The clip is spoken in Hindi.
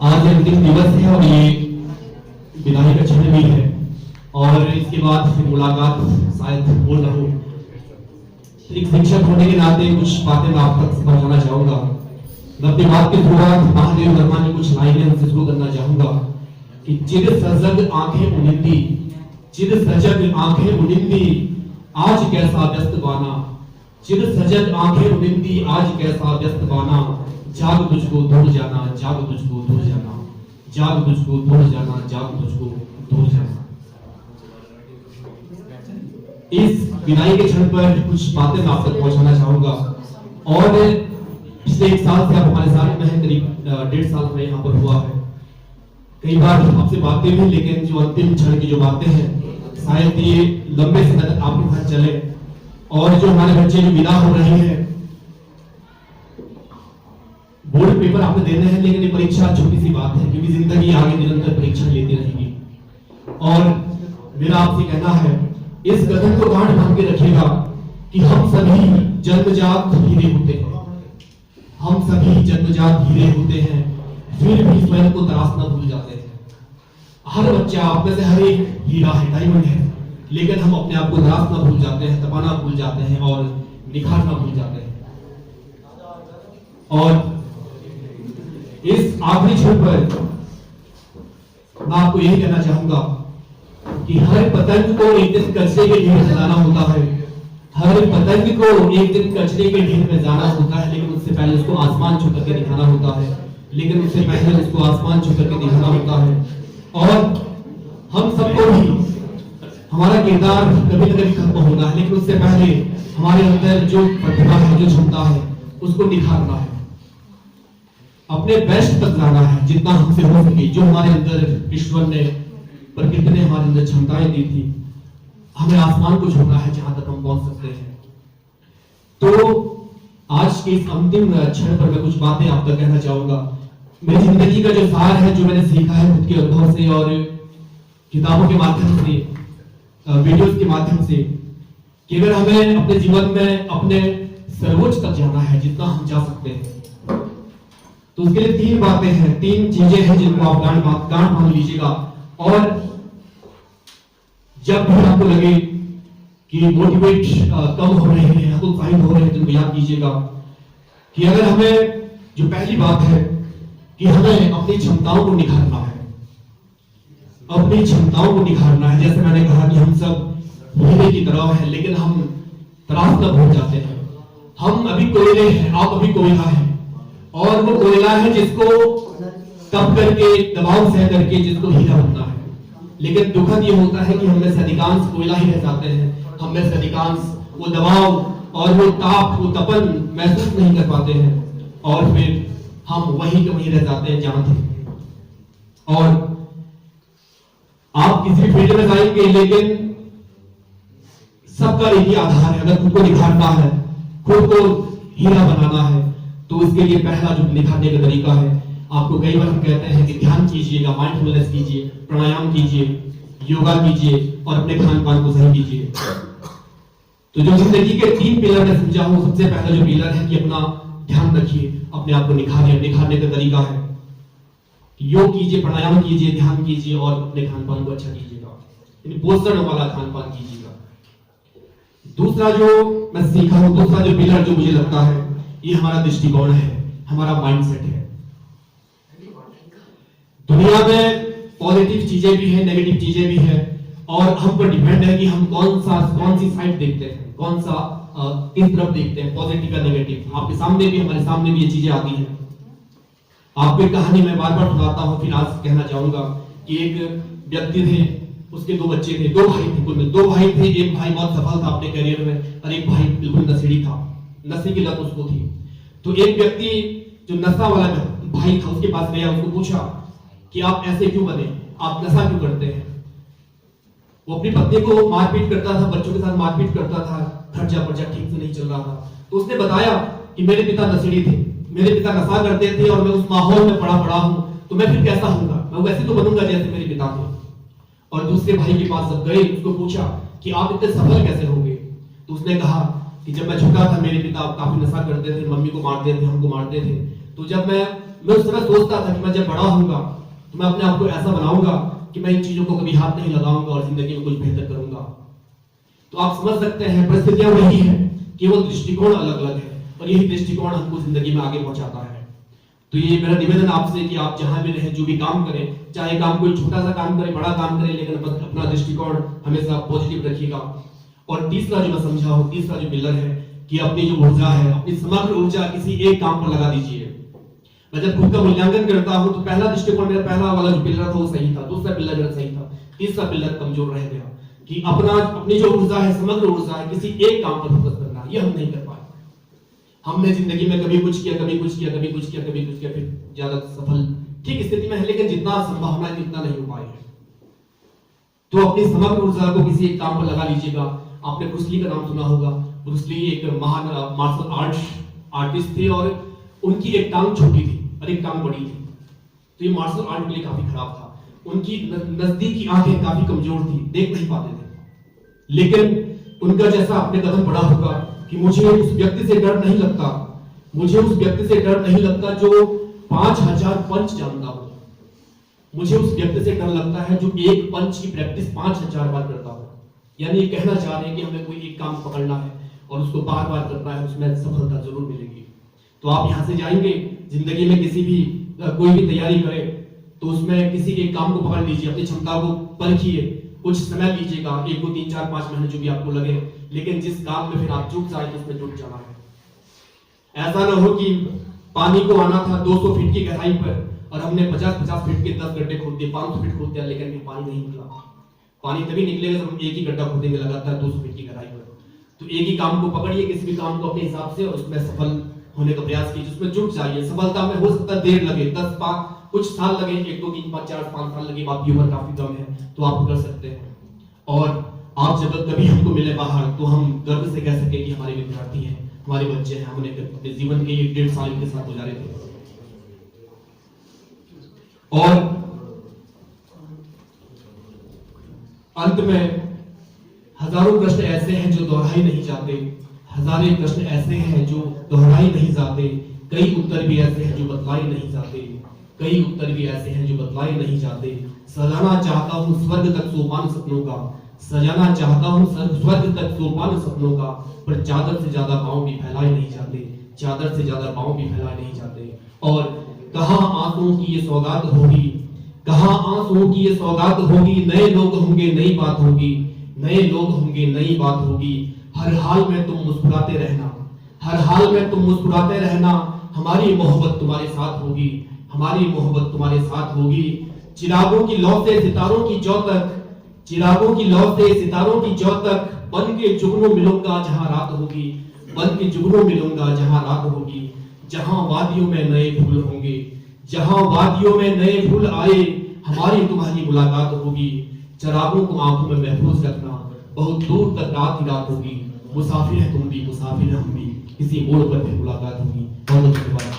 आज अंतिम दिवस है और ये विदाई का क्षण भी है और इसके बाद फिर मुलाकात शायद हो न हो। एक शिक्षक होने के नाते कुछ बातें मैं आप तक पहुंचाना चाहूंगा। मैं अपनी बात की शुरुआत महादेव वर्मा की कुछ लाइनें उनसे शुरू करना चाहूंगा कि चिर सजग आंखें उनिंदी, चिर सजग आंखें उनिंदी, आज कैसा व्यस्त बाना, चिर सजग आंखें उनिंदी, आज कैसा व्यस्त बाना, जाग तुझको दूर जाना, जाग तुझको दूर जाना, जाग तुझको दूर जाना, जाग तुझको दूर जाना। इस विदाई के क्षण पर कुछ बातें मैं आप तक पहुंचाना चाहूंगा। और पिछले 1 साल से आप हमारे साथ में हैं, करीब 1.5 साल में यहाँ पर हुआ है। कई बार आपसे बातें भी, लेकिन जो अंतिम क्षण की जो बातें हैं शायद ये लंबे समय तक आपके साथ चले। और जो हमारे बच्चे जो विदा हो रहे हैं, बोर्ड पेपर आपने देने हैं, लेकिन ये परीक्षा छोटी सी बात है क्योंकि जिंदगी आगे निरंतर परीक्षा लेती रहेगी। और मेरा आपसे कहना है, इस कदम को गांठ बांध के रखिएगा कि हम सभी जन्मजात हीरे होते हैं, हम सभी जन्मजात हीरे होते हैं, फिर भी स्वयं को तराशना भूल जाते हैं। हर बच्चा आप में से हर एक हीरा है, डायमंड है, लेकिन हम अपने आप को तराशना भूल जाते हैं, तपाना भूल जाते हैं और निखारना भूल जाते हैं। और इस आखिरी क्षण पर मैं आपको यही कहना चाहूंगा कि हर पतंग को एक दिन कचरे के ढेर में जाना होता है, हर पतंग को एक दिन कचरे के ढेर में जाना होता है, लेकिन उससे पहले उसको आसमान छू करके दिखाना होता है, लेकिन उससे पहले उसको आसमान छू करके दिखाना होता है। और हम सबको भी हमारा किरदार कभी न कभी खत्म होना है, लेकिन उससे पहले हमारे अंदर जो प्रतिभा है, जो क्षमता है, उसको निखारना है, अपने बेस्ट तक जाना है, जितना हमसे हो सके। जो हमारे अंदर ईश्वर ने, प्रकृति ने हमारे अंदर क्षमताएं दी थी, हमें आसमान को छूना है जहां तक हम पहुंच सकते हैं। तो आज के इस अंतिम क्षण पर मैं कुछ बातें आप तक कहना चाहूंगा। मेरी जिंदगी का जो सार है, जो मैंने सीखा है खुद के अनुभव से और किताबों के माध्यम से, वीडियोस के माध्यम से, कि अगर हमें अपने जीवन में अपने सर्वोच्च तक जाना है, जितना हम जा सकते हैं, तो उसके लिए 3 बातें हैं, 3 चीजें हैं जिनको आप गांठ बांध लीजिएगा। और जब भी आपको लगे कि मोटिवेट कम हो रहे हैं, उत्साहित हो रहे हैं, तो याद कीजिएगा कि अगर हमें, जो पहली बात है कि हमें अपनी क्षमताओं को निखारना है, अपनी क्षमताओं को निखारना है। जैसे मैंने कहा कि हम सब हीरे की तरह हैं, लेकिन हम तराशना भूल जाते हैं। हम अभी कोयले हैं, आप अभी कोयला है, और वो कोयला है जिसको तप करके, दबाव सह करके जिसको हीरा बनना है। लेकिन दुखद ये होता है कि हम में से अधिकांश कोयला ही रह जाते हैं, हम में से अधिकांश वो दबाव और वो ताप, वो तपन महसूस नहीं कर पाते हैं, और फिर हम वहीं के वहीं रह जाते हैं जहां थे। और आप किसी फील्ड में जाएंगे, लेकिन सबका एक ही आधार है, अगर खुद को निखारना है, खुद को हीरा बनाना है, तो उसके लिए पहला जो निखारने का तरीका है, आपको कई बार हम कहते हैं कि ध्यान कीजिएगा, माइंडफुलनेस कीजिए, प्राणायाम कीजिए, योगा कीजिए और अपने खान पान को सही कीजिए। तो जो जिंदगी के 3 पिलर मैं समझा हूं, सबसे पहला जो पिलर है कि अपना ध्यान रखिए, अपने आप को निखारिए। निखारने का तरीका है योग कीजिए, प्राणायाम कीजिए, ध्यान कीजिए और अपने खान पान को अच्छा कीजिएगा, यानी पोषण वाला खान पान कीजिएगा। दूसरा जो मैं सीखा हूं, दूसरा जो पिलर जो मुझे लगता है, ये हमारा दृष्टिकोण है, हमारा माइंडसेट है। दुनिया में पॉजिटिव चीजें भी है, नेगेटिव चीजें भी है, और हम पर डिपेंड है कि हम कौन सी साइड देखते हैं, कौन सा किस तरफ देखते हैं, पॉजिटिव या नेगेटिव। आपके सामने भी, हमारे सामने भी ये चीजें आती हैं। आपको एक कहानी मैं बार बार सुनाता हूँ, फिर आज कहना चाहूंगा कि एक व्यक्ति थे, उसके 2 बच्चे थे, 2 भाई थे, कुल मिल 2 भाई थे। एक भाई बहुत सफल था अपने करियर में और एक भाई बिल्कुल नशेड़ी था, नशे की लत उसको थी। तो एक व्यक्ति जो नशा वाला भाई था, उसके पास गया, उसको पूछा कि आप ऐसे क्यों बने, आप नशा क्यों करते हैं। वो अपनी पत्नी को मारपीट करता था, बच्चों के साथ मारपीट करता था, खर्चा पर्चा ठीक से नहीं चल रहा था। तो उसने बताया कि मेरे पिता नशेड़ी थे, मेरे पिता नशा करते थे और मैं उस माहौल में पड़ा हूं, तो मैं फिर कैसा होऊंगा, मैं वैसे तो बनूंगा जैसे मेरे पिता थे। और दूसरे भाई के पास जब गए, उसको पूछा कि आप इतने सफल कैसे होंगे। तो उसने कहा कि जब मैं छोटा था, मेरे पिता काफी नशा करते थे, मम्मी को मारते थे, हमको मारते थे। तो जब मैं मैं उस समय सोचता था कि मैं जब बड़ा होऊंगा तो मैं अपने आप को ऐसा बनाऊंगा कि मैं इन चीजों को कभी हाथ नहीं लगाऊंगा और जिंदगी में कुछ बेहतर करूंगा। तो आप समझ सकते हैं परिस्थितियां वही है, केवल दृष्टिकोण अलग अलग है और यही दृष्टिकोण हमको जिंदगी में आगे पहुंचाता है। तो ये मेरा निवेदन आपसे कि आप जहां भी रहें, जो भी काम करें, चाहे काम कोई छोटा सा काम करें, बड़ा काम करें, लेकिन अपना दृष्टिकोण हमेशा पॉजिटिव रखिएगा। और तीसरा जो मैं समझा हूं, तीसरा जो पिलर है कि अपनी जो ऊर्जा है, अपनी समग्र ऊर्जा किसी एक काम पर लगा दीजिए। मैं जब खुद का मूल्यांकन करता हूं तो पहला दृष्टिकोण मेरा, पहला वाला जो पिलर था वो सही था, दूसरा पिलर मेरा सही था, तीसरा पिलर कमजोर रह गया कि अपनी जो ऊर्जा है, समग्र ऊर्जा है, किसी एक काम पर फोकस करना, ये हम नहीं कर पाए। हमने जिंदगी में कभी कुछ किया, कभी कुछ किया, कभी कुछ किया, कभी कुछ किया, फिर ज्यादा सफल ठीक स्थिति में है, लेकिन जितना संभावना है उतना नहीं हो पाए है। तो अपनी समग्र ऊर्जा को किसी एक काम पर लगा लीजिएगा। आपने ब्रूस ली का नाम सुना होगा। ब्रूस ली एक महान मार्शल आर्टिस्ट थे और उनकी एक टांग छोटी थी और एक टांग बड़ी थी, तो ये मार्शल आर्ट के लिए काफी खराब था। उनकी नजदीकी आंखें काफी कमजोर थी, देख नहीं पाते थे, लेकिन उनका जैसा अपने कदम बढ़ा होगा कि मुझे उस व्यक्ति से डर नहीं लगता, मुझे उस व्यक्ति से डर नहीं लगता जो 5000 पंच जानता हो, मुझे उस व्यक्ति से डर लगता है जो एक पंच की प्रैक्टिस 5000 बार करता हो। यानी ये कहना चाह रहे हैं कि हमें कोई एक काम पकड़ना है और उसको बार बार करना है, उसमें सफलता जरूर मिलेगी। तो आप यहां से जाएंगे, जिंदगी में किसी भी कोई भी तैयारी करें तो उसमें किसी एक काम को पकड़ लीजिए, अपनी क्षमता को परखिए, कुछ समय लीजिएगा, 1 2 3 4 5 महीने जो भी आपको लगे, लेकिन जिस काम में फिर आप जुट जाए तो उसमें जुट जाना है। ऐसा ना हो कि पानी को आना था 200 फीट की गहराई पर और हमने 50-50 फीट के 10 गड्ढे खोद दिए, 500 फीट खोद दिया, लेकिन फिर पानी नहीं निकला। पानी तभी निकलेगा जब हम एक ही गड्ढा खोदेंगे लगातार 200 फीट की गहराई पर। तो एक ही काम को पकड़िए, किसी भी काम को अपने हिसाब से, और उसमें सफल होने का प्रयास कीजिए, उसमें जुट जाइए। सफलता में हो सकता है देर लगे, 10 5 कुछ साल लगे, 1 2 3 5 4 5 साल लगे, आपकी उम्र काफी कम है तो आप कर सकते हैं। और आप जब कभी हमको मिले बाहर तो हम गर्व से कह सके कि हमारे विद्यार्थी हैं, हमारे बच्चे हैं, हमने अपने जीवन के 1 1.5 साल इनके साथ गुजारे थे। और अंत में हजारों प्रश्न ऐसे हैं जो दोहराए नहीं जाते, हजारों प्रश्न ऐसे हैं जो दोहराए नहीं जाते, कई उत्तर भी ऐसे हैं जो बतलाए नहीं जाते, कई उत्तर भी ऐसे हैं जो बतलाए नहीं जाते। सजाना चाहता हूं स्वर्ग तक सोपान सपनों का, सजाना चाहता हूं स्वर्ग तक सोपान सपनों का, पर चादर से ज्यादा पांव भी फैलाए नहीं जाते, चादर से ज्यादा पांव भी फैलाए नहीं जाते। और कहां आंसुओं की ये सौगात होगी, कहां आंसुओं की ये सौगात होगी, नए लोग होंगे नई बात होगी, नए लोग होंगे नई बात होगी। हर हाल में तुम मुस्कुराते रहना, हर हाल में तुम मुस्कुराते रहना, हमारी मोहब्बत तुम्हारे साथ होगी, हमारी मोहब्बत तुम्हारे साथ होगी। चिरागों की लौ से सितारों की जौ तक, चिरागों की लौ से सितारों की जौ तक, बन के जुगनू मिलूंगा जहां रात होगी, बन के जुगनू मिलूंगा जहां रात होगी। जहां वादियों में नए फूल होंगे, जहां वादियों में नए फूल आए, हमारी तुम्हारी मुलाकात होगी। चरागों को आंखों में महफूज रखना, बहुत दूर तक रात ही रात होगी। मुसाफिर है तुम भी, मुसाफिर है हम भी, किसी मोड़ पर फिर मुलाकात होगी। बहुत धन्यवाद।